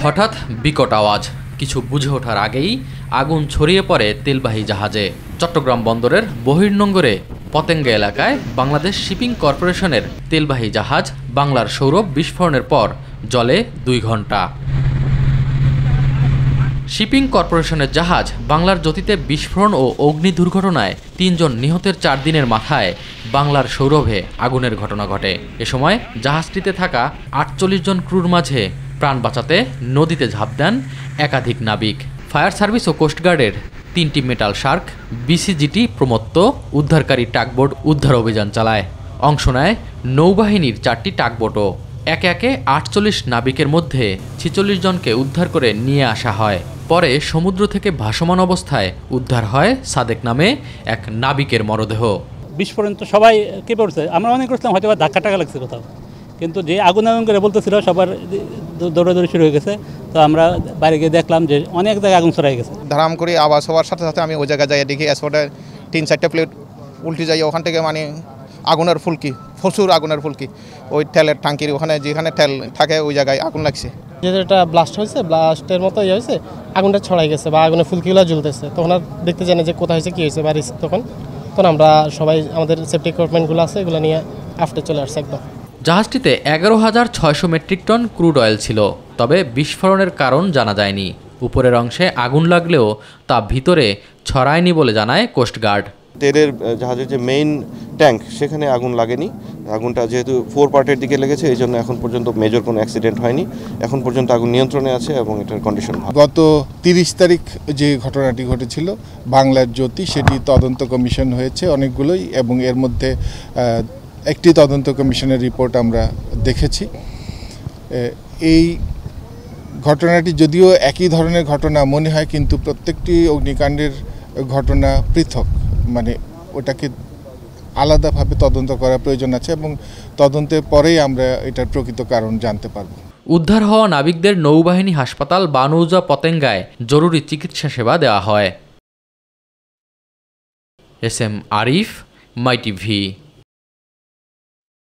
হঠাৎ বিকট আওয়াজ, কিছু বুঝে ওঠার আগেই আগুন ছড়িয়ে পড়ে তেলবাহী জাহাজে। চট্টগ্রাম বন্দরের বহির্নোঙরে পতেঙ্গা এলাকায় বাংলাদেশ শিপিং কর্পোরেশনের তেলবাহী জাহাজ বাংলার সৌরভ বিস্ফোরণের পর জ্বলে 2 ঘন্টা। শিপিং কর্পোরেশনের জাহাজ বাংলার জ্যোতিতে বিস্ফোরণ ও অগ্নি দুর্ঘটনায় 3 জন নিহতের 4 দিনের মাথায় বাংলার সৌরভে আগুনের ঘটনা ঘটে। এ সময় জাহাজটিতে থাকা 48 জন ক্রুর মাঝে প্রাণ বাঁচাতে নদীতে ঝাঁপ দেন একাধিক নাবিক। ফায়ার সার্ভিস ও কোস্টগার্ডের 3টি মেটাল শার্ক, বিসিজিটি প্রমত্ত উদ্ধারকারী টাগবোট উদ্ধার অভিযান চালায়। অংশ নেয় নৌবাহিনীর 4টি টাগবোটও। একে একে 48 নাবিকের মধ্যে 46 জনকে উদ্ধার করে নিয়ে আসা হয়। পরে সমুদ্র থেকে ভাসমান অবস্থায় উদ্ধার হয় সাদেক নামে এক নাবিকের মরদেহ। বিস্ফোরণ তো সবাই কেঁপে উঠছে। আমরা মনে করছিলাম হয়তো ধাক্কা টাকা লাগছে কোথাও, কিন্তু যে আগুন করে বলতেছিল সবার দৌড়াদৌড়ি শুরু হয়ে গেছে। তো আমরা বাইরে গিয়ে দেখলাম যে অনেক জায়গায় আগুন ছড়াই গেছে। ধারাম করে আওয়াজ হওয়ার সাথে সাথে আমি ওই জায়গায় যাই, দেখি এসপটে 3-4টা প্লেট উল্টে যাই। ওখান থেকে মানে আগুনের ফুলকি, প্রচুর আগুনের ফুলকি। ওই তেলের ট্যাঙ্কির ওখানে যেখানে তেল থাকে ওই জায়গায় আগুন লাগছে। যেটা ব্লাস্ট হয়েছে, ব্লাস্টের মতো হয়েছে, আগুনটা ছড়াই গেছে বা আগুনের ফুলকিগুলো জ্বলতেছে। তখন আর দেখতে জানি যে কোথায় হয়েছে, কী হয়েছে বা রিস্ক। তখন আমরা সবাই আমাদের সেফটি ইকুইপমেন্টগুলো আছে, এগুলো নিয়ে আফটে চলে আসছে একদম। জাহাজটিতে 11,600 মেট্রিক টন ক্রুড অয়েল ছিল, তবে বিস্ফোরণের কারণ জানা যায়নি। উপরের অংশে আগুন লাগলেও তা ভিতরে ছড়ায়নি বলে জানায় কোস্টগার্ড। তেলের জাহাজের যে মেইন ট্যাঙ্ক সেখানে আগুন লাগেনি। আগুনটা যেহেতু 4 পার্টের দিকে লেগেছে, এই জন্য এখন পর্যন্ত মেজর কোনো অ্যাক্সিডেন্ট হয়নি। এখন পর্যন্ত আগুন নিয়ন্ত্রণে আছে এবং এটার কন্ডিশন ভালো। গত 30 তারিখ যে ঘটনাটি ঘটেছিল বাংলার জ্যোতি, সেটি তদন্ত কমিশন হয়েছে অনেকগুলোই, এবং এর মধ্যে একটি তদন্ত কমিশনের রিপোর্ট আমরা দেখেছি। এই ঘটনাটি যদিও একই ধরনের ঘটনা মনে হয়, কিন্তু প্রত্যেকটি অগ্নিকাণ্ডের ঘটনা পৃথক, মানে ওটাকে আলাদাভাবে তদন্ত করার প্রয়োজন আছে এবং তদন্তের পরেই আমরা এটার প্রকৃত কারণ জানতে পারব। উদ্ধার হওয়া নাবিকদের নৌবাহিনী হাসপাতাল বানৌজা পতেঙ্গায় জরুরি চিকিৎসা সেবা দেওয়া হয়। এস এম আরিফ, মাই টিভি।